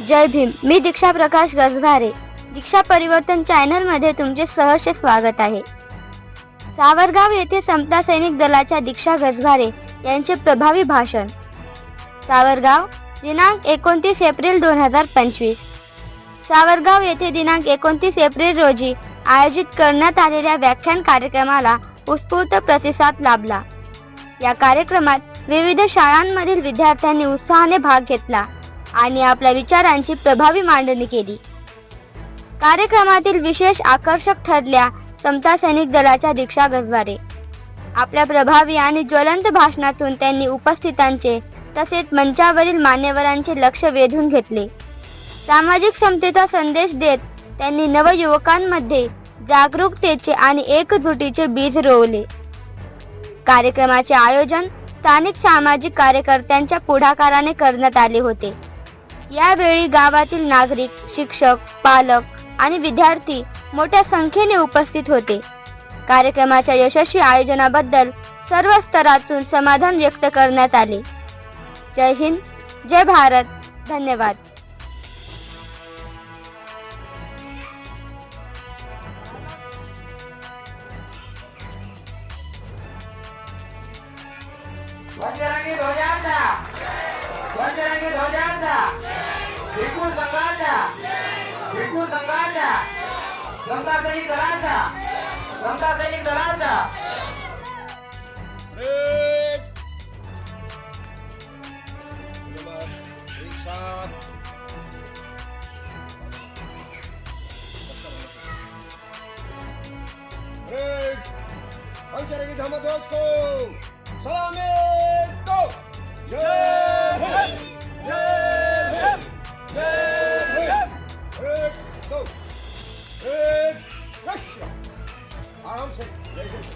जय भीम. मी दीक्षा प्रकाश गजभारे. दीक्षा परिवर्तन चॅनल मध्ये तुमचे सहर्ष स्वागत आहे. सावरगाव येथे समता सैनिक दलाच्या दीक्षा गजभारे यांचे प्रभावी भाषण. सावरगाव दिनांक 29 एप्रिल 2025. सावरगाव येथे दिनांक 29 एप्रिल रोजी आयोजित करण्यात आलेल्या व्याख्यान कार्यक्रमाला उत्स्फूर्त प्रतिसाद लाभला. या कार्यक्रमात विविध शाळांमधील विद्यार्थ्यांनी उत्साहाने भाग घेतला आणि आपल्या विचारांची प्रभावी मांडणी केली. कार्यक्रमातील विशेष आकर्षक ठरल्या समता सैनिक दलाच्या दीक्षा गजभारे. आपल्या प्रभावी आणि ज्वलंत भाषणातून त्यांनी उपस्थितांचे तसेच मंचावरील मान्यवरांचे लक्ष वेधून घेतले. सामाजिक समतेचा संदेश देत त्यांनी नवयुवकांमध्ये जागरूकतेचे आणि एकजुटीचे बीज रोवले. कार्यक्रमाचे आयोजन स्थानिक सामाजिक कार्यकर्त्यांच्या पुढाकाराने करण्यात आले होते. यावेळी गावातील नागरिक, शिक्षक, पालक आणि विद्यार्थी मोठ्या संख्येने उपस्थित होते. कार्यक्रमाच्या यशस्वी आयोजनाबद्दल सर्व स्तरातून समाधान व्यक्त करण्यात आले. जय हिंद, जय भारत. धन्यवाद. वंदरांगी ध्वजाचा, वंदरांगी ध्वजाचा, भिक्खू संघाचा, भिक्खू संघाचा, समता सैनिक दलाचा, समता सैनिक दलाचा. वंदरांगी धर्मध्वज को सलामी दो. जय हिंद, जय हिंद, जय हिंद. एक दो, एक रश्य. आराम से. जय हिंद.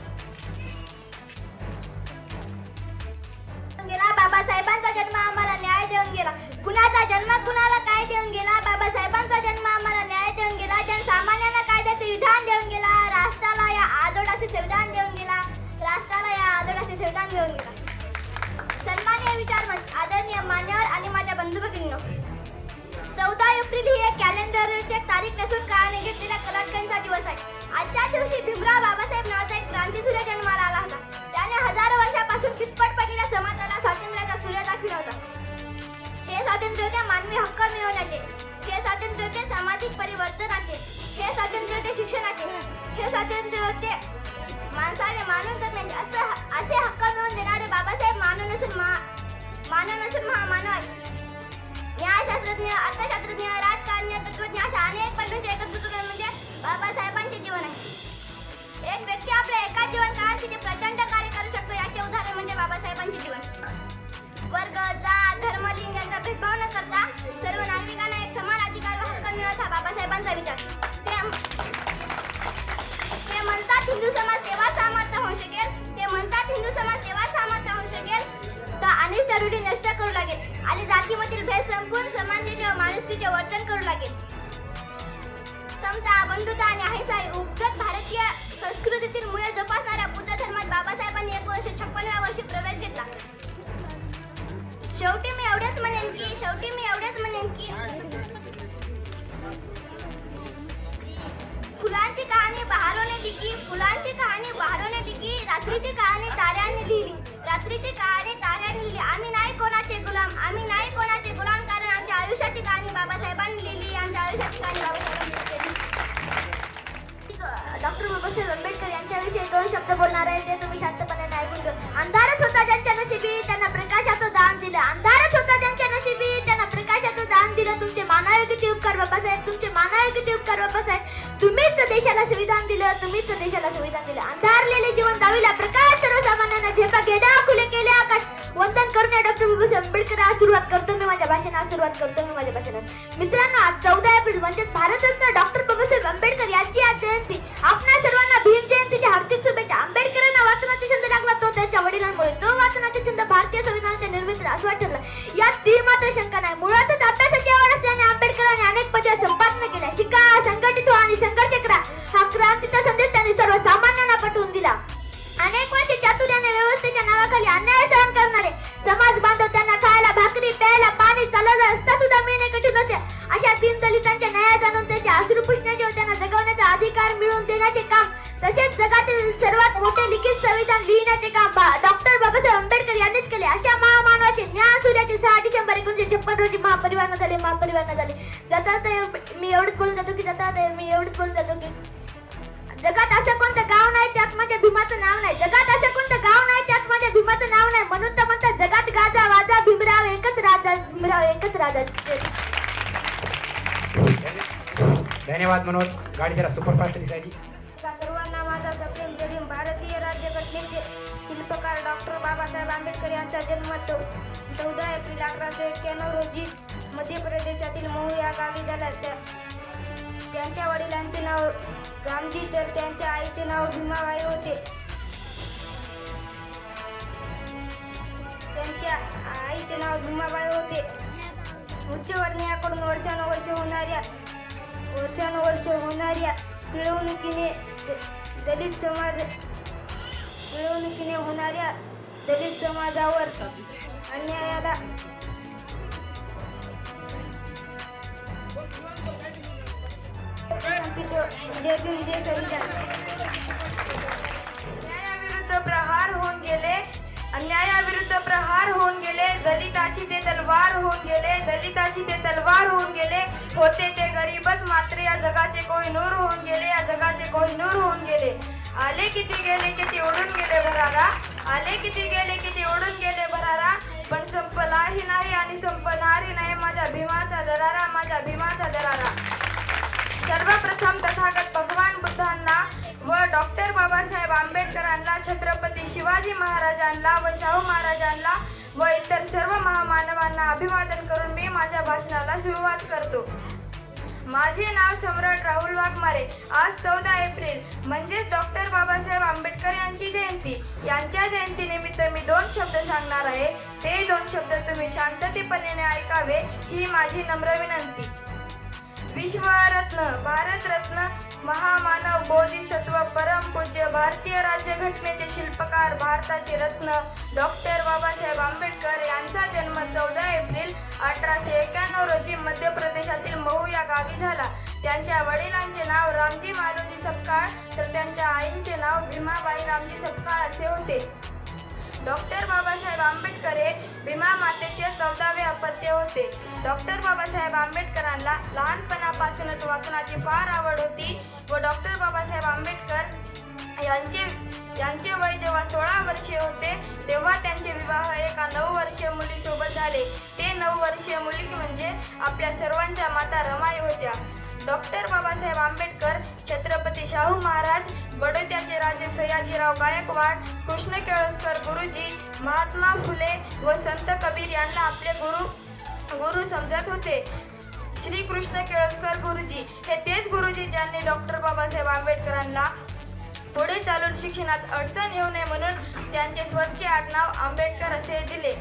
गेला बाबासाहेबांचा जन्म आम्हाला न्याय देऊन गेला. कुणाचा जन्म कुणाला काय देऊन गेला. बाबासाहेबांचा जन्म आम्हाला न्याय देऊन गेला. जनसामान्यांना कायद्याचे विधान देऊन गेला. राष्ट्राला या आजोडाचे संविधान देऊन गेला. राष्ट्राला या आदराचे संविधान घेऊन गेला. सन्माननीय विचारमंच, आदरणीय मान्यवर आणि माझ्या बंधू भगिनींनो, 14 एप्रिल ही एक कॅलेंडरची तारीख नसून काळाने घेतलेल्या कलाटकांचा दिवस आहे. आजच्या दिवशी भीमराव बाबासाहेब नावाचा एक क्रांतीसूर्य जन्माला आला होता. त्याने हजारो वर्षापासून खितपट पडलेल्या समाजाला स्वातंत्र्याचा सूर्य दाखविला होता. हे स्वातंत्र्य होते मानवी हक्क मिळवण्याचे. हे स्वातंत्र्य होते सामाजिक परिवर्तनाचे. हे स्वातंत्र्य होते शिक्षणाचे. हे स्वातंत्र्य होते माणसाने मानून जगण्याचे. असे हक्क मिळवून देणारे बाबासाहेब मानव नसून महामानव आहेत. न्यायशास्त्रज्ञ, अर्थशास्त्रज्ञ, राजकारणी, तत्वज्ञ अशा अनेक पैलूंचे एकत्रीकरण म्हणजे बाबासाहेबांचे जीवन आहे. एक व्यक्ती आपल्या एका जीवन काळात किती प्रचंड कार्य करू शकतो याचे उदाहरण म्हणजे बाबासाहेबांचे जीवन. वर्ग, जात, धर्म, लिंग यांचा भेदभाव न करता सर्व नागरिकांना एक समान अधिकार व हक्क मिळवत हा बाबासाहेबांचा विचार. ते म्हणतात हिंदू समाज तेव्हा सामर्थ्य होऊ शकेल. ते म्हणतात हिंदू समाज तेव्हा सामर्थ्य होऊ शकेल तर अनिष्ट रूढी नष्ट करू लागेल आणि जातीमधील भेद संपून समानतेचे व माणुसकीचे वर्तन करू लागेल. समता, बंधुता आणि अहिंसा ही उपजत भारतीय संस्कृतीतील मुळे जोपासणाऱ्या बुद्ध धर्मात बाबासाहेबांनी 1956व्या वर्षी प्रवेश घेतला. शेवटी मी एवढेच म्हणेन की फुलांची कहाणी बहारोने लिखी, फुलांची कहाणी बहारोने लिखी, रात्रीची कहाणी ताऱ्यांनी लिहिली, रात्रीची कहाणी ताऱ्यांनी लिहिली. आम्ही नाही कोणाचे गुलाम, आम्ही नाही कोणाचे गुलाम, कारण आमच्या आयुष्याची कहाणी बाबासाहेबांनी लिहिली. आमच्या आयुष्याची कहाणी बाबासाहेबांनी लिहिली. डॉक्टर बाबासाहेब आंबेडकर यांच्याविषयी 2 शब्द बोलणार आहे, ते तुम्ही शांतपणे ऐकून घ्या. अंधारच होता ज्यांच्या नशिबी त्यांना प्रकाशाचं दान दिलं. अंधारच होता ज्यांच्या नशिबी त्यांना प्रकाशाचं दान दिलं. तुमचे मानावे किती उपकार बाबासाहेब, तुमचे मानावे किती उपकार बाबासाहेब. तुम्हीच देशाला संविधान दिलं, तुम्हीच देशाला संविधान दिलं. अंधारलेले जीवन दाविला प्रकाश, सर्वसामान्यांना झेपा गेला, खुले केले आकाश. वंदन करून डॉक्टर बाबासाहेब आंबेडकर आज सुरुवात करतो मी माझ्या भाषणात. मित्रांनो, आज 14 एप्रिल म्हणजे भारतरत्न डॉक्टर बाबासाहेब आंबेडकर यांची आज जयंती. आपल्या सर्वांना भीम जयंतीच्या हार्दिक शुभेच्छा. आंबेडकरांना वाचनाचा छंद लागला तो त्यांच्या वडिलांमुळे. तो वाचनाचा छंद भारतीय संविधानाच्या निर्मितीला आस्वाद ठरला यात ती मात्र शंका नाही. मुळातच अभ्यासाची आवड असल्याने आंबेडकरांनी अनेक पदे संपादन केल्या. शिका, संघटित व्हा आणि संघर्ष करा हा क्रांतीचा संदेश त्यांनी सर्वसामान्यांना पटवून दिला. अनेक वर्षे चातुर्याने व्यवस्थेच्या नावाखाली अन्याय सहन करणारे समाज बांधव त्यांना खायला भाकरी भाकरी, प्यायला पाणी, चालायला रस्ता सुद्धा मिळणे कठीण होते. अशा तीन दलितांच्या न्याय जाणून त्यांचे अश्रू पुसण्याचे व त्यांना जगवण्याचा अधिकार मिळवून देण्याचे काम, तसेच जगातील सर्वात मोठे लिखित संविधान लिहिण्याचे काम डॉक्टर बाबासाहेब आंबेडकर यांनीच केले. अशा महामानवाचे ज्ञान सूर्याचे 6 डिसेंबर 1956 रोजी महापरिवार झाले. जातात मी एवढंच बोलून जातो की जगात असं कोणतं गाव नाही त्यात माझ्या भीमाचं नाव नाही. जगात असं कोणतं गाव नाही त्यात माझ्या भीमाचं नाव नाही. म्हणून तर म्हणतात जगात गाजा वाजा भीमराव एकच राजा. धन्यवाद मनोज. गाडी जरा सुपरफास्ट दिसायची. सर्वांना माझा सप्रेम जय. भारतीय राज्यघटनेचे शिल्पकार डॉक्टर बाबासाहेब आंबेडकर यांचा जन्म 14 एप्रिल 1891 रोजी मध्य प्रदेशातील महू या गावी झाला. त्यांच्या वडिलांचे नाव रामजी तर त्यांच्या आईचे नाव भीमाबाई होते. उच्चवर्णीयाकडून वर्षानुवर्ष होणाऱ्या पिळवणुकीने होणाऱ्या दलित समाजावर अन्यायाला अन्यायाविरुद्ध प्रहार होऊन गेले. दलिताची ते तलवार होऊन गेले. होते ते गरीबच मात्र या जगाचे कोहिनूर होऊन गेले. आले किती गेले किती ओढून गेले भरारा. पण संपलाही नाही आणि संपणारही नाही माझ्या भीमाचा दरारा. सर्वप्रथम तथागत भगवान बुद्धांना व डॉक्टर बाबासाहेब आंबेडकरांना, छत्रपती शिवाजी महाराजांना व शाहू महाराजांना व इतर सर्व महामानवांना अभिवादन करून मी माझ्या भाषणाला सुरुवात करतो. माझे नाव सम्राट राहुल वाघमारे. आज 14 एप्रिल म्हणजेच डॉक्टर बाबासाहेब आंबेडकर यांची जयंती. यांच्या जयंतीनिमित्त मी 2 शब्द सांगणार आहे. ते 2 शब्द तुम्ही शांततेपणे ऐकावे ही माझी नम्र विनंती. विश्वरत्न, भारतरत्न, महामानव, बोधिसत्व, परमपूज्य, भारतीय राज्यघटनेचे शिल्पकार, भारताचे रत्न डॉक्टर बाबासाहेब आंबेडकर यांचा जन्म 14 एप्रिल 1891 रोजी मध्य प्रदेशातील महू या गावी झाला. त्यांच्या वडिलांचे नाव रामजी मालोजी सपकाळ तर त्यांच्या आईचे नाव भीमाबाई रामजी सपकाळ असे होते. डॉक्टर बाबासाहेब आंबेडकर हे भीमा मातेचे 14वे अपत्य होते. डॉक्टर बाबासाहेब आंबेडकरांना लहानपणापासूनच वाचनाची फार आवड होती व डॉक्टर बाबासाहेब आंबेडकर यांचे वय जेव्हा 16 वर्षे होते तेव्हा त्यांचे विवाह एका 9 वर्षीय मुलीसोबत झाले. ते 9 वर्षीय मुली म्हणजे आपल्या सर्वांच्या माता रमाई होत्या. डॉक्टर बाबासाहेब आंबेडकर, छत्रपती शाहू महाराज, बडोद्याचे राजे सयाजीराव गायकवाड, कृष्ण केळकर गुरुजी, महात्मा फुले व संत कबीर यांना आपले गुरु समजत होते. श्री कृष्ण केळकर गुरुजी हे तेच गुरुजी ज्यांनी डॉक्टर बाबासाहेब आंबेडकरांना पुढे चालून शिक्षणात अडचण येऊ नये म्हणून त्यांचे स्वतःचे आडनाव आंबेडकर असे दिले.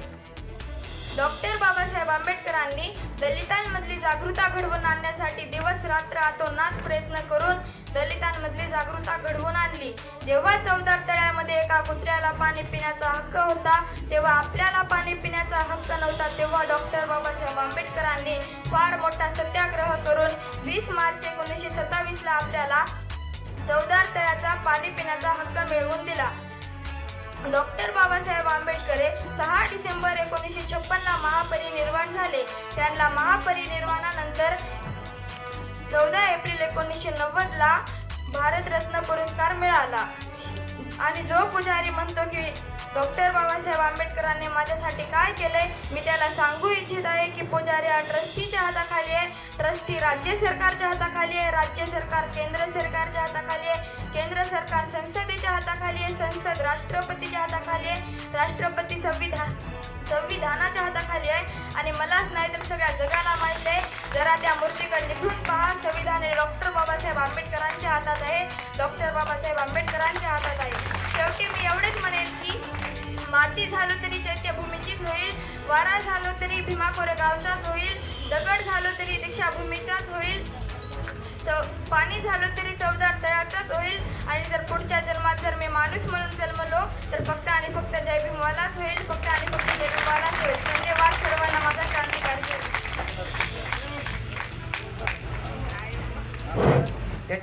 डॉक्टर बाबासाहेब आंबेडकरांनी दलितांमधली जागृतता घडवून आणण्यासाठी दिवस रात्र अतोनात प्रयत्न करून दलितांमधली जागृतता घडवून आणली. जेव्हा चौदार तळ्यामध्ये एका कुत्र्याला पाणी पिण्याचा हक्क होता तेव्हा आपल्याला पाणी पिण्याचा हक्क नव्हता, तेव्हा डॉक्टर बाबासाहेब आंबेडकरांनी फार मोठा सत्याग्रह करून 20 मार्च 1927 आपल्याला चौदार तळ्याचा पाणी पिण्याचा हक्क मिळवून दिला. डॉक्टर बाबासाहेब आंबेडकर हे 6 डिसेंबर 1956 महापरिनिर्वाण झाले. त्यांना महापरिनिर्वाणानंतर 14 एप्रिल 1990 भारतरत्न पुरस्कार मिळाला. आणि जो पुजारी म्हणतो की डॉक्टर बाबासाहेब आंबेडकरांनी माझ्यासाठी काय केलंय, मी त्याला सांगू इच्छित आहे की पुजारी हा ट्रस्टीच्या हाताखाली आहे, ट्रस्टी राज्य सरकारच्या हाताखाली आहे, राज्य सरकार केंद्र सरकारच्या हाताखाली आहे, केंद्र सरकार संसदेच्या हाताखाली आहे, संसद राष्ट्रपतीच्या हाताखाली आहे, राष्ट्रपती संविधानाच्या हाताखाली आहे. आणि मलाच नाही तर सगळ्या जगाला माहीत आहे. जरा त्या मूर्तीकडे निघून पहा, संविधान हे डॉक्टर बाबासाहेब आंबेडकरांच्या हातात आहे, डॉक्टर बाबासाहेब आंबेडकरांच्या हातात आहे. शेवटी मी एवढेच म्हणेल की माती झालो तरी चैत्यभूमीचीच होईल, वारा झालो तरी भीमा कोरेगावचाच होईल, दगड झालो तरी दीक्षाभूमीचाच होईल, पाणी झालो तरी चौदार तळ्याचाच होईल. आणि जर पुढच्या जन्मात जर मी माणूस म्हणून जन्मलो तर फक्त आणि फक्त जय भीमवालाच होईल, फक्त आणि फक्त जय भीमवालाच होईल. धन्यवाद सर्वांना.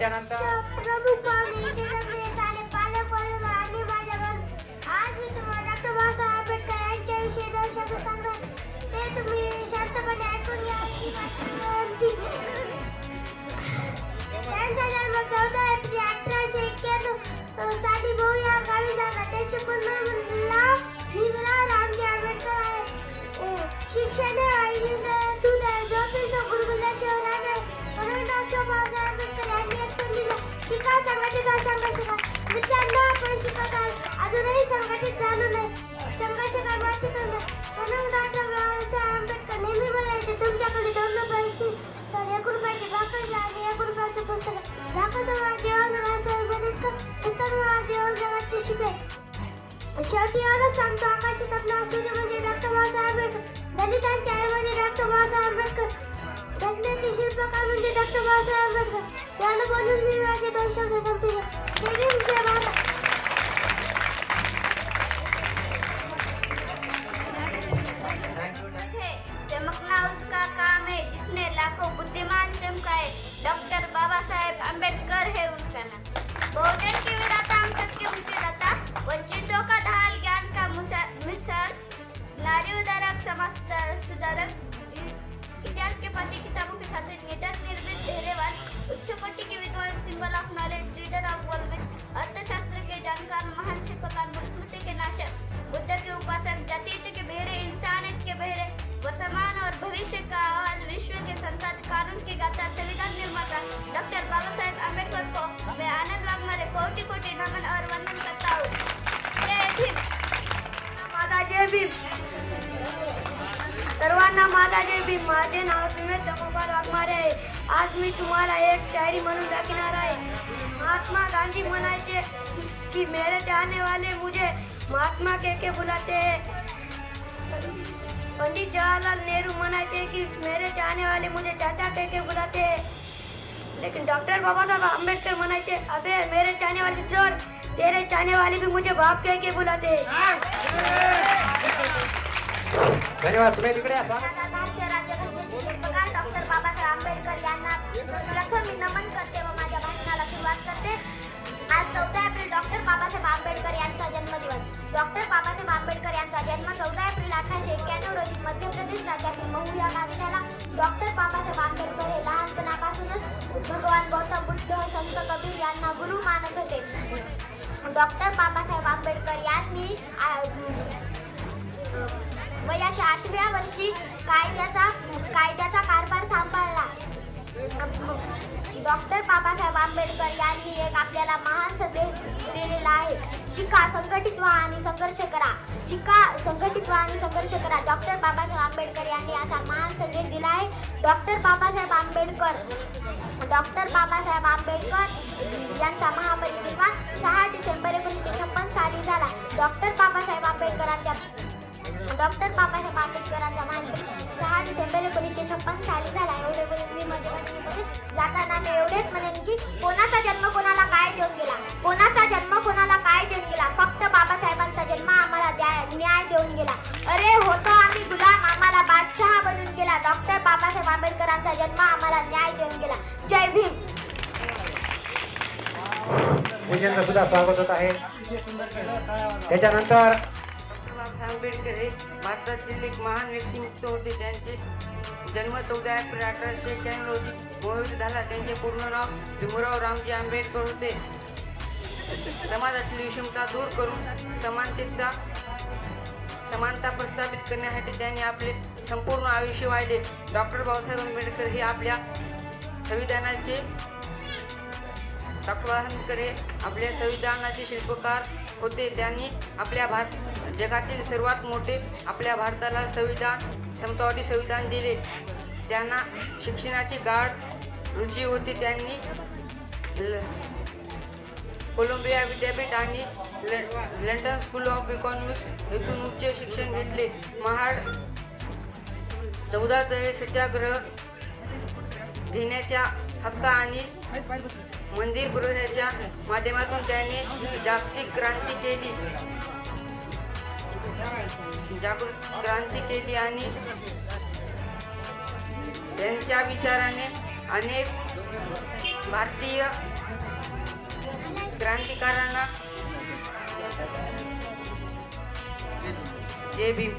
त्याच्यानंतर प्रमुख पाहुणे इथे जमलेले सारे पालक वर्ग आणि माझ्या वर्ग. आज मी तुम्हाला डॉक्टर बाबासाहेब आंबेडकर यांच्याविषयी 2 शब्द सांगणार. ते तुम्ही शांतपणे ऐकून घ्या. त्यांचा जन्म 14 एप्रिल 1891 साली भाऊ या गावी झाला. त्यांचे पूर्ण नाव भीमराव रामजी आंबेडकर आहे. शिक्षण हे आईतून आहे. जोपर्यंत गुरुकुलाशिवाय राहणार म्हणून डॉक्टर बाबासाहेब आंबेडकर यांनी एक दिला. शिका, संघटित व्हा, संघर्ष करा. मित्रांनो, आपण शिकत आहोत, अजूनही संघटित झालो नाही. संघर्ष करण्याची गरज म्हणून डॉक्टर बाबासाहेब आंबेडकर नेहमी म्हणायचे, तुमच्याकडे 2 रुपये असतील तर 1 रुपयाची भाकर घ्या आणि 1 रुपयाचं पुस्तक. भाकरचं देवाला जगाचे शिकेल. शेवटी एवढंच सांगतो, आकाशातला सूर्य म्हणजे डॉक्टर बाबासाहेब आंबेडकर. दलितांचे आई म्हणजे डॉक्टर बाबासाहेब आंबेडकर. घटनेचे शिल्पकार म्हणजे डॉक्टर बाबासाहेब आंबेडकर. त्याला बोलून मी माझे 2 शब्द संपले. जय भीम, जय भारत. चमकना उसका काम है जिसने लाखों बुद्धिमान चमकाए. डॉक्टर बाबासाहेब आंबेडकर है उनका नाम. बहुजन के विधाता, हम सबके उनके दाता. वंचितों का ढाल, ज्ञान का मिसाल, नारी उदारक, समाज सुधारक, इतिहास के पति, किताबों के साथ नेता, निर्भीक, धैर्यवान, उच्च कोटि के विद्वान, symbol of knowledge, reader of world, अर्थशास्त्र के जानकार, महान शिल्पकार, मनुस्मृति के नाशक, बुद्ध के उपासक, जातीय के बहरे, इंसानियत के बहरे, वर्तमान और भविष्य का आवाज, विश्व के संताज, कानून के गाता, संविधान निर्माता डॉक्टर बाबासाहेब आंबेडकर को मैं आनंद वाघमारे कोटि कोटि नमन और वंदन करता हूँ. जय भीम. माझा जय भीम. सर्वांना माझा जय भीम. माझे नाव सुमेध चमोकार वाघमारे आहे. आज मी तुम्हाला एक शायरी म्हणून दाखवणार आहे. महात्मा गांधी म्हणायचे की मेरे चाहने वाले मुझे महात्मा के बुलाते हैं. पंडित जवाहरलाल नेहरू म्हणायचे की मेरे चाहने वाले मुझे चाचा कह के बुलाते हैं. लेकिन डॉक्टर बाबा साहब आंबेडकर म्हणायचे, अबे मेरे चाहने वाले चोर, तेरे चाहने वाले भी मुझे बाप कह के बुलाते हैं. धन्यवाद. तुम्ही तिकडे या. स्वागत. भारतीय राज्यघटनेचे शिल्पकार डॉक्टर बाबासाहेब आंबेडकर यांना प्रथम मी नमन करते व माझ्या भाषणाला सुरुवात करते. आज 14 एप्रिल डॉक्टर बाबासाहेब आंबेडकर यांचा जन्मदिवस. डॉक्टर बाबासाहेब आंबेडकर यांचा जन्म 14 एप्रिल 1891 रोजी मध्य प्रदेश राज्यातील महू या गावी झाला. डॉक्टर बाबासाहेब आंबेडकर हे लहानपणापासूनच भगवान गौतम बुद्ध, संत कबीर यांना गुरु मानत होते. डॉक्टर बाबासाहेब आंबेडकर यांनी वयाच्या 8व्या वर्षी कायद्याचा कारभार सांभाळला. डॉक्टर बाबासाहेब आंबेडकर यांनी एक आपल्याला महान संदेश दिलेला आहे. शिका, संघटित व्हा आणि संघर्ष करा. शिका, संघटित व्हा आणि संघर्ष करा. डॉक्टर बाबासाहेब आंबेडकर यांनी असा महान संदेश दिला आहे. डॉक्टर बाबासाहेब आंबेडकर यांचा महापरिनिर्वाण 6 डिसेंबर 1956 साली झाला. डॉक्टर बाबासाहेब आंबेडकरांचा महापरिनिर्वाण 6 डिसेंबर 1956 साली झाला. एवढे बोलून मी मध्ये जाताना मी एवढेच म्हणेन की कोणाचा जन्म कोणाला काय देऊन गेला, कोणाचा जन्म कोणाला काय देऊन गेला. फक्त बाबासाहेबांचा जन्म आम्हाला न्याय देऊन गेला. अरे होतो आम्ही गुलाम, आम्हाला बादशाह बनून गेला. डॉक्टर बाबासाहेब आंबेडकरांचा जन्म आम्हाला न्याय देऊन गेला. जय भीम. पूजनचं सुद्धा स्वागत होत आहे. त्याच्यानंतर बाबासाहेब आंबेडकर हे भारतातील एक महान व्यक्तिमत्व होते. त्यांचे जन्म 14 एप्रिल 1891 रोजी मुंबईत झाला. त्यांचे पूर्ण नाव भीमराव रामजी आंबेडकर होते. समाजातील विषमता दूर करून समानता प्रस्थापित करण्यासाठी त्यांनी आपले संपूर्ण आयुष्य वाहिले. डॉक्टर बाबासाहेब आंबेडकर हे आपल्या संविधानाचे शिल्पकार होते. त्यांनी आपल्या जगातील सर्वात मोठे आपल्या भारताला समतावादी संविधान दिले. त्यांना शिक्षणाची गाढ रुची होती. त्यांनी कोलंबिया विद्यापीठ आणि लंडन स्कूल ऑफ इकॉनॉमिक्स येथून उच्च शिक्षण घेतले. महाड 14 तळे सत्याग्रह घेण्याच्या हक्क आणि मंदिर पुरवठ्याच्या माध्यमातून त्याने जागतिक क्रांती केली आणि त्यांच्या विचाराने अनेक भारतीय क्रांतिकारांना जय भीम.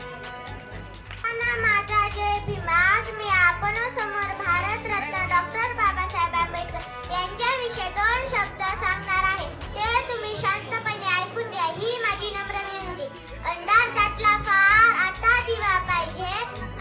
माझा जय भीम. आज मी आपणासमोर भारतरत्न डॉक्टर बाबासाहेब आंबेडकर यांच्याविषयी 2 शब्द सांगणार आहे. ते तुम्ही शांतपणे ऐकून घ्या, ही माझी नम्र विनंती. अंधार दाटला फार, आता दिवा पाहिजे.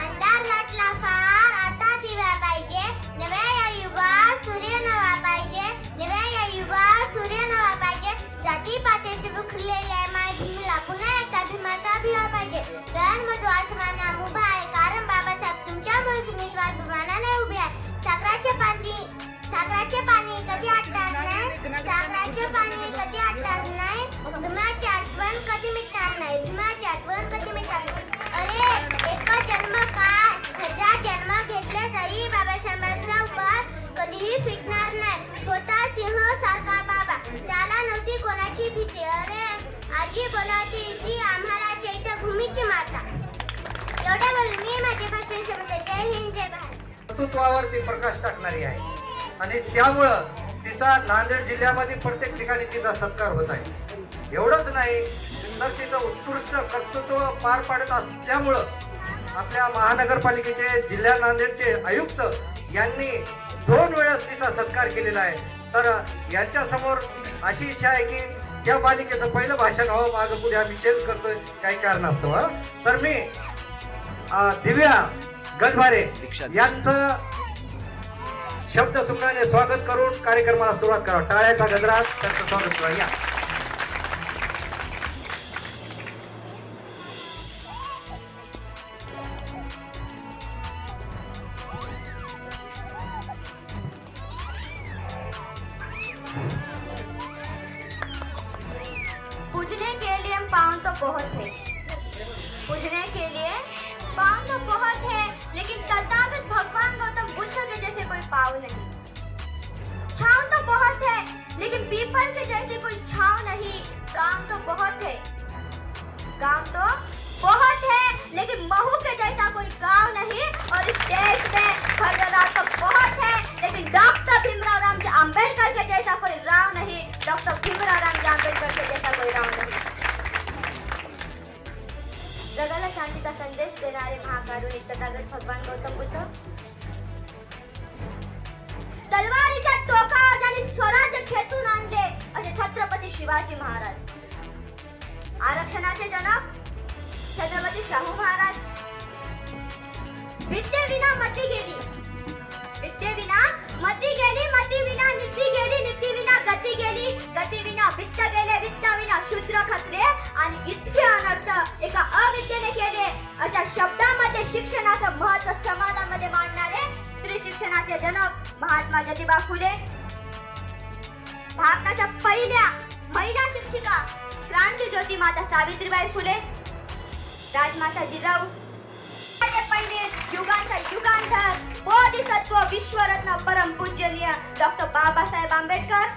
अंधार दाटला फार, आता दिवा पाहिजे. नव्या या युगात सूर्य नवा पाहिजे. नव्या या युगात सूर्य नवा पाहिजे. जातीपातीचे विखरलेल्या माय भीमला पुन्हा एकदा भीमाचा भिवा पाहिजे. दळणमधू आसमाना उभा आहे, कारण बाबासाहेब तुमच्यामुळे तुम्ही स्वाभिमानाने उभे आहे. सागराचे पाणी कधी आटणार नाही. सागराचे पाणी कधी आटणार नाही. भीमाची आठवण कधी मिटणार नाही. भीमाची आठवण कधी मिटणार नाही. अरे एका जन्म काय 1000 जन्म घेतले तरी बाबासाहेबांचा उपवास कधीही फिटणार नाही. होता सिंह सारखा बाबा, त्याला नव्हती कोणाची भीती. अरे आजी बोलावती ती आम्हाला चैत्यभूमीची माता. एवढ्या बोलून मी माझे भाषण संपवते. जय हिंद, जय भारत. कर्तृत्वावरती प्रकाश टाकणारी आहे आणि त्यामुळं तिचा नांदेड जिल्ह्यामध्ये प्रत्येक ठिकाणी तिचा सत्कार होत आहे. एवढंच नाही तर तिचं उत्कृष्ट कर्तृत्व पार पाडत असल्यामुळं आपल्या महानगरपालिकेचे जिल्हा नांदेडचे आयुक्त यांनी 2 वेळेस तिचा सत्कार केलेला आहे. तर यांच्यासमोर अशी इच्छा आहे की त्या पालिकेचं पहिलं भाषण व्हावं. मागं पुढे आम्ही चेंज करतोय काही कारणास्तव. तर मी दिव्या गजभारे यांचं शब्दसुमनाने स्वागत करून कार्यक्रमाला सुरुवात करा. टाळ्याचा गजरात त्यांचं स्वागत करा. या पूजने के लिए पाँव तो बहुत है. पूजने के लिए पाँव तो बहुत है, लेकिन तथागत भगवान गौतम बुद्ध के जैसे कोई पाँव नहीं. छाँव तो बहुत है, लेकिन पीपल के जैसे कोई छाँव नहीं. गांव तो बहुत है, गांव तो बहुत है, लेकिन महू के जैसा कोई गांव नहीं. और इस देश में भद्रराव तो बहुत है, लेकिन डॉक्टर भीमराव रामजी आंबेडकर के जैसा कोई राव नहीं. डॉक्टर भीमराव रामजी आंबेडकर के जैसा कोई राव नहीं. जगाला शांतीचा संदेश देणारे महाकारुणिक तथागत भगवान गौतम बुद्ध तलवारीच्या टोकावर त्यांनी स्वराज्य खेचून आणले असे छत्रपती शिवाजी महाराज. आरक्षणाचे जनक छत्रपती शाहू महाराज. विद्येविना मती गेली, विद्येविना मती गेली, मतीविना नीती गेली, नीतीविना गती गेली, गतीविना वित्त गेले, वित्ताविना शूद्र खचले आणि इतके अनर्थ एका अविद्येने केले. अशा शब्दांमध्ये शिक्षणाचं महत्त्व समाजामध्ये मांडणारे स्त्री शिक्षणाचे जनक महात्मा ज्योतिबा फुले. भारताच्या पहिल्या महिला शिक्षिका क्रांती ज्योती माता सावित्रीबाई फुले. राजमाता जिजाऊ. पहिले युगांचा युगांतर बोधिसत्व विश्वरत्न परमपूजनीय डॉक्टर बाबासाहेब आंबेडकर.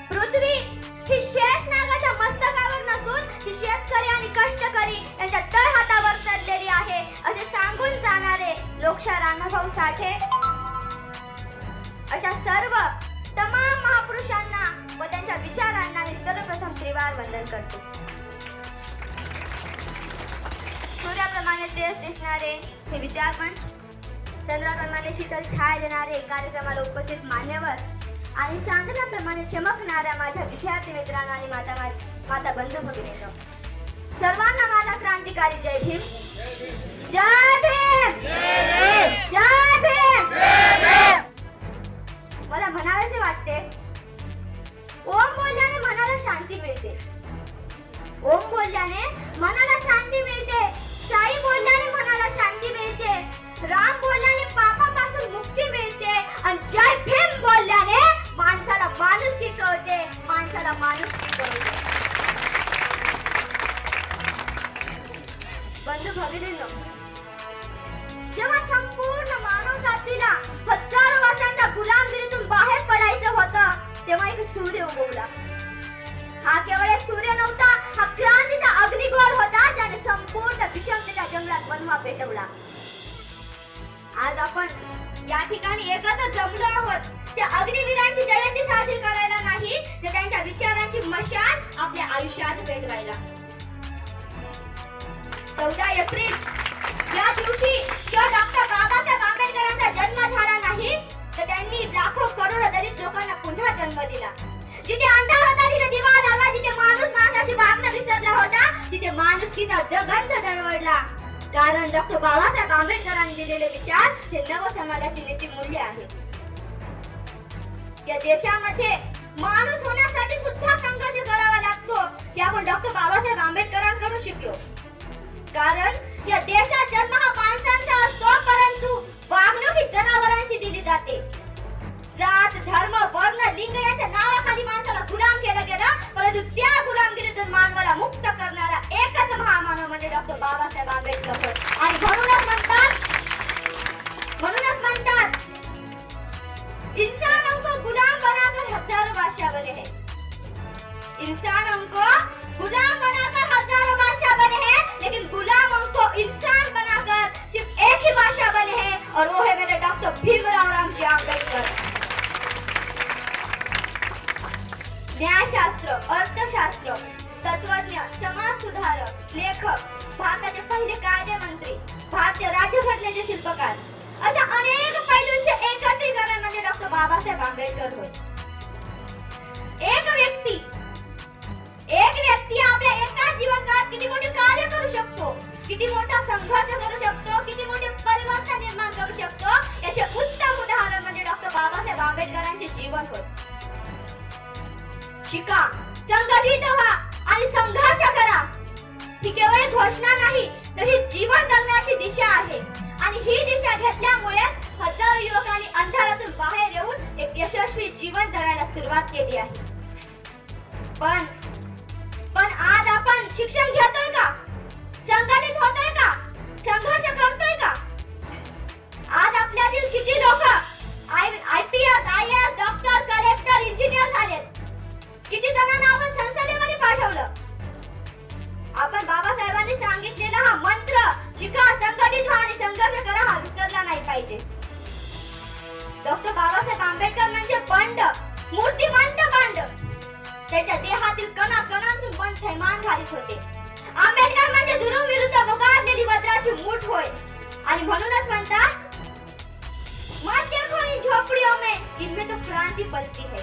पृथ्वी ही शेष नागाच्या मस्तकावर नसून ही शेतकरी आणि कष्टकरी यांच्या तळहातावर चढलेली आहे असे सांगून जाणारे लोकशाहीर अण्णाभाऊ साठे. अशा सर्व तमाम महापुरुषांना व त्यांच्या विचारांना मी सर्वप्रथम त्रिवार वंदन करतो. सूर्याप्रमाणे तेज दिसणारे हे विचारमंच, चंद्राप्रमाणे शीतल छाया देणारे कार्यक्रमाला उपस्थित मान्यवर आणि चांदण्याप्रमाणे चमकणाऱ्या माझ्या विद्यार्थी मित्रांनो आणि माता बंधू भगिनींनो, सर्वांना माझा क्रांतिकारी जय भीम. जय भीम, जय भीम. मला म्हणावेसे वाटते, ओम बोलल्याने मनाला शांती मिळते. ओम बोलल्याने मनाला शांती मिळते. साई बोलल्याने मनाला शांती मिळते. राम बोलल्याने पापापासून मुक्ती मिळते. आणि जय भीम बोलल्याने माणसाला माणुसकी कळते, माणसाला माणुसकी कळते. बंधू भगिनींनो, जेव्हा संपूर्ण मानव जातीला हजारो वर्षांच्या गुलामगिरीतून बाहेर पडायचं होतं, तेव्हा एक सूर्य उगवला. हा केवळ एक सूर्य नव्हता, हा क्रांतीचा अग्निगोळ होता ज्याने संपूर्ण विषमतेच्या जंगलात बनवा पेटवला. आज आपण या ठिकाणी एकत्र जमलो आहोत त्या अग्निवीरांची जयंती साजरी करायला 14 एप्रिल या दिवशी जेव्हा डॉक्टर बाबासाहेब आंबेडकरांचा जन्म झाला नाही तर त्यांनी लाखो करोडो दलित लोकांना पुन्हा जन्म दिला. जिथे अंधार होता तिथे दिवा लावला, जिथे माणूस माणसाची भावना विसरला होता तिथे माणुसकीचा गंध दरवळला. कारण डॉक्टर बाबासाहेब आंबेडकरांनी दिलेले विचार हे नव समाजाची नीतिमूल्य आहे. या देशामध्ये माणूस होण्यासाठी सुद्धा संघर्ष करावा लागतो हे आपण डॉक्टर बाबासाहेब आंबेडकरांकडून शिकलो. कारण या देशात जन्म हा माणसांचा असतो परंतु वागणूक ही जनावरांची दिली जाते. जात धर्म वर्ण लिंग याच्या नावाखाली माणसाला गुलाम केलं गेलं परंतु त्या गुलामगिरीतून मानवाला मुक्त करणारा एकच महामानव म्हणजे डॉक्टर बाबासाहेब आंबेडकर. आणि म्हणूनच म्हणतात इंसान हमको गुलाम बनाकर हजारों बादशाह बने हैं. इंसान हमको गुलाम बनाकर हजारों बादशाह बने हैं लेकिन गुलाम हमको इंसान बनाकर सिर्फ एक ही बादशाह बने हैं और वो है मेरे डॉक्टर भीमराव रामजी आंबेडकर. न्यायशास्त्र, अर्थशास्त्र, तत्वज्ञ, समाज सुधारक, लेखक, भारताचे पहिले कायदेमंत्री, भारतीय राज्यघटनेचे शिल्पकार अशा अनेक पैलूंचे एकत्रीकरण म्हणजे डॉक्टर बाबासाहेब आंबेडकर होय. एक व्यक्ती आपल्या एकाच जीवनकाळात किती मोठे कार्य करू शकतो, किती मोठा संघर्ष करू शकतो, किती मोठे परिवर्तन निर्माण करू शकतो याचे उत्तम उदाहरण म्हणजे डॉक्टर बाबासाहेब आंबेडकरांचे जीवन होय. शिका, संघटित व्हा आणि संघर्ष करा ही केवळ घोषणा नाही तर ही जीवन जगण्याची दिशा आहे. आणि ही दिशा घेतल्यामुळे हजारो युवकांनी अंधारातून बाहेर येऊन एक यशस्वी जीवन जगायला सुरुवात केली आहे. पण आज आपण शिक्षण घेतोय का? संघटित होतोय का? संघर्ष करतोय का? आज आपल्यातील किती लोक IPS, IAS, doctor, collector, engineer झालेत? किती जणांना आपण संसदेमध्ये पाठवलं? आपण बाबासाहेबांनी सांगितलेला हा मंत्र शिका, संघटित व्हा आणि संघर्ष करा हा विसरला नाही पाहिजे. डॉक्टर बाबासाहेब आंबेडकर म्हणजे बंड, मूर्तिमंत बंड. त्याच्या देहातील कणाकणांतून पण थैमान घालीत होते. आंबेडकर म्हणजे दुर्विरुद्ध मुगारलेली वज्राची मूठ होय. आणि म्हणूनच म्हणतात मत देखो इन झोपड़ियों में इनमें तो क्रांति पलती है.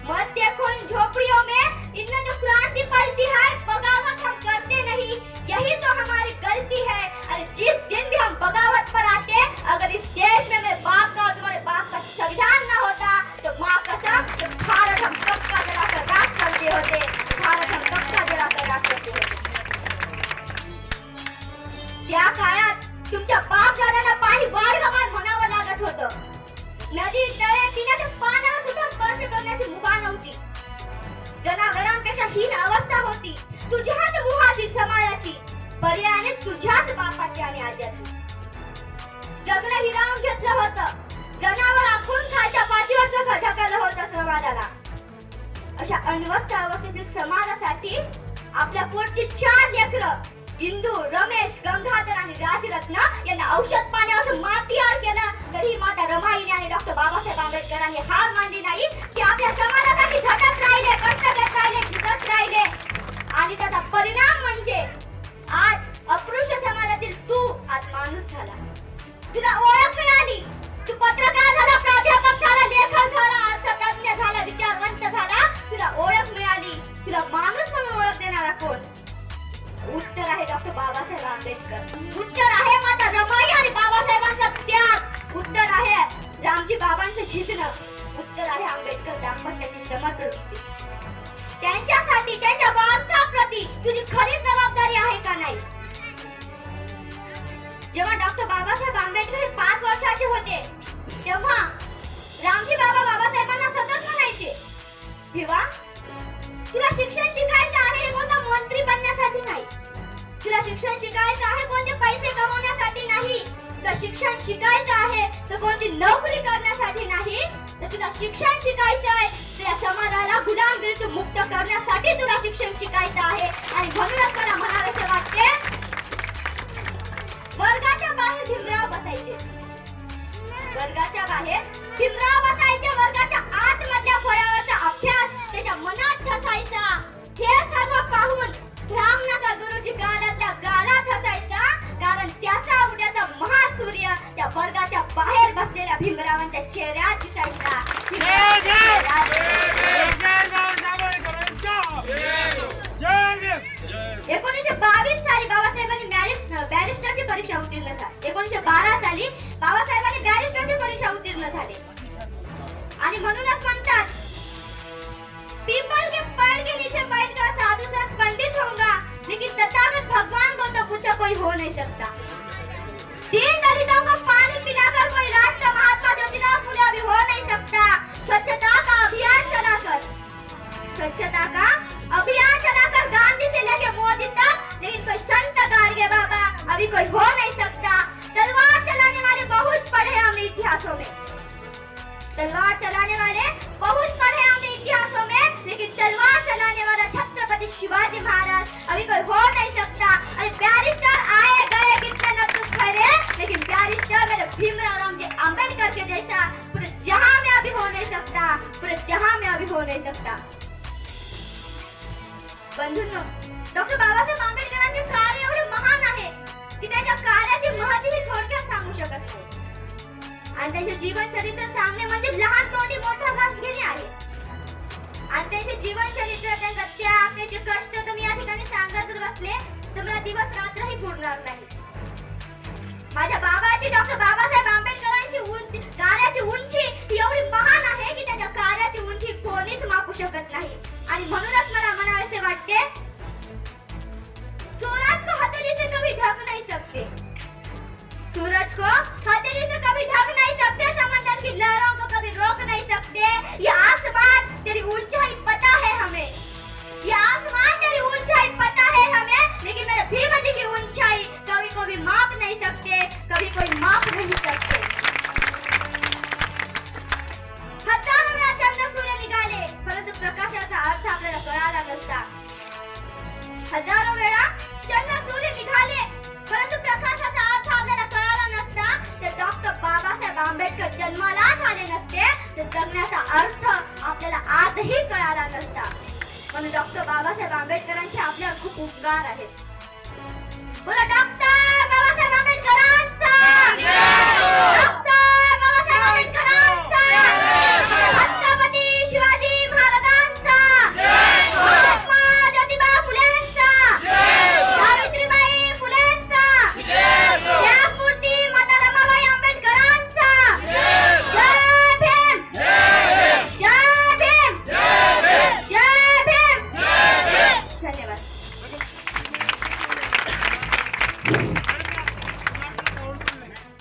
मत देखो इन झोपड़ियों में इनमें तो क्रांति पलती है. बगावत हम करते नहीं, यही तो हमारी गलती है. अरे जिस दिन भी हम बगावत पर आते, अगर इस देश में मेरे बाप का और तुम्हारे बाप का संविधान न होता तो माँ कसम तो भारत हम कब का जलाकर राख करते होते. भारत हम कब का जलाकर राख करते होते. त्या काळात तुमच्या बाप दादांना पाणी वारगमान म्हणावं लागत होतं. नदी तळे पिण्याच्या पाण्याला सुद्धा स्पर्श करण्याची मुभा नव्हती. जनावरांपेक्षा हीन अवस्था होती. तुझ्याच मुहातील समाजाची, पर्यायाने तुझ्याच बापाची आणि आज्याची. जगणं हिरावून घेतलं होतं. जनावर आखून खालच्या पाठीवर ढकललं होतं समाजाला. अशा अनवस्थ अवस्थेतील समाजासाठी आपल्या पोटची 4 लेकरं इंदू, रमेश, गंगाधर आणि राजरत्न यांना औषध पाण्यावर मातीआर केलं तरी माता रमाईने आणि डॉक्टर बाबासाहेब आंबेडकरांनी हार मानली नाही. ते आपल्या समाजासाठी झटत राहिले, कष्ट घेत राहिले, झटत राहिले. आणि त्याचा परिणाम म्हणजे आज अस्पृश्य समाजातील तू आज माणूस झाला. तुला ओळख मिळाली. तू पत्रकार झाला, प्राध्यापक झाला, लेखक झाला, अर्थतज्ञ झाला, विचारवंत झाला. तुला ओळख मिळाली. तुला माणूस म्हणून ओळख देणारा कोण? उत्तर आहे डॉक्टर बाबासाहेब आंबेडकर. उत्तर आहे माता रमाई आणि बाबासाहेबांचा त्याग. उत्तर आहे रामजी बाबांचं झिजणं. उत्तर आहे आंबेडकर दाम्पत्याची समर्पण. त्यांच्यासाठी त्यांच्या वारसाप्रती तुझी खरी जबाबदारी आहे का नाही? जेव्हा डॉक्टर बाबासाहेब आंबेडकर 5 वर्षाचे होते तेव्हा रामजी बाबा बाबासाहेबांना सतत म्हणायचे, "भिवा, तुला शिक्षण शिकायचं आहे हे कोणता मंत्री बनण्यासाठी नाही. तुला शिक्षण शिकायचं आहे कोणते पैसे कमवण्यासाठी नाही. तुला शिक्षण शिकायचं आहे तर कोणती नोकरी करण्यासाठी नाही. तर तुला शिक्षण शिकायचं आहे त्या समाजाला गुलामगिरीतून मुक्त करण्यासाठी तुला शिक्षण शिकायचं आहे." आणि म्हणूनच मला म्हणावेसे वाटते, वर्गाच्या बाहेर भीमराव बसायचे. वर्गाच्या बाहेर भीमराव बसायचे. वर्गाच्या आतमधल्या फळ्यावरचा अभ्यास त्याच्या मनात ठसायचा. हे सर्व पाहून ब्राह्मणाचा गुरुजी गाण्यातल्या परीक्षा उत्तीर्ण झाले. 1912 साली बाबासाहेबांनी बॅरिस्टरची परीक्षा उत्तीर्ण झाले. आणि म्हणूनच म्हणतात पीपल के पेड़ के नीचे बैठकर साधु संत पंडित होगा, लेकिन तथागत भगवान गौतम बुद्ध कोई हो नहीं सकता. दीन दलितों को पानी पिलाकर कोई राष्ट्र महात्मा ज्योतिराव फुले अभी हो नहीं सकता. स्वच्छता का अभियान चलाकर गांधी से लेके मोदी तक, लेकिन कोई संत गाडगे बाबा अभी कोई हो नहीं सकता. तलवार चलाने वाले बहुत पढ़े हमने इतिहासों में, तलवार चलाने वाले बहुत पढ़े हमने इतिहासों में, लेकिन तलवार चलाने वाला छत्रपति शिवाजी महाराज अभी कोई हो नहीं सकता. अरे बैरिस्टर आए गए कितने न दुख भरे, लेकिन बैरिस्टर मेरे भीमराव रामजी अंबेडकर के जैसा पूरे जहां में अभी हो नहीं सकता, पूरे जहां में अभी हो नहीं सकता. बंधूंनो, डॉक्टर बाबासाहेब आंबेडकरांचे कार्य एवढे महान आहे की त्याच्या कार्याची महती ही थोडक्यात सांगू शकत नाही. आणि त्यांचे जीवन चरित्र सांगणे म्हणजे लहान तोंडी मोठा घास घेणे आहे. आणि त्यांचे जीवन चरित्र, त्यांचा त्याग, त्याचे कष्ट तुम्ही या ठिकाणी सांगत जर बसले तर मला दिवस रात्रही पुरणार नाही. माझ्या बाबाची, डॉक्टर बाबासाहेब आंबेडकरांची कार्याची उंची ही एवढी महान आहे की त्याच्या कार्याची उंची कोणीच मापू शकत नाही. आणि म्हणूनच मला म्हणावेसे वाटते, सूरज को हथेली से कभी ढक नहीं सकते, सूरज को हथेली से कभी ढक नहीं सकते, समंदर की लहरों को कभी रोक नहीं सकते. ये आसमान तेरी ऊंचाई पता है हमें, ये आसमान तेरी ऊंचाई पता है हमें, लेकिन मेरे भीम जी की ऊंचाई कभी कोई माप नहीं सकते, कभी कोई माप नहीं सकते. हजारों वेळा चंद्र सूर्य निघाले, परंतु प्रकाशाचा अर्थ आपल्याला कळाला नसता. हजारों वेळा चंद्र सूर्य निघाले, परंतु प्रकाशाचा अर्थ आपल्याला कळाला नसता. तर डॉक्टर बाबासाहेब आंबेडकर जन्मालाच आले नसते तर जगण्याचा अर्थ आपल्याला आजही कळाला नसता. म्हणून डॉक्टर बाबासाहेब आंबेडकरांचे आपल्यावर खूप उपकार आहेत. बोला डॉक्टर बाबासाहेब आंबेडकरांचा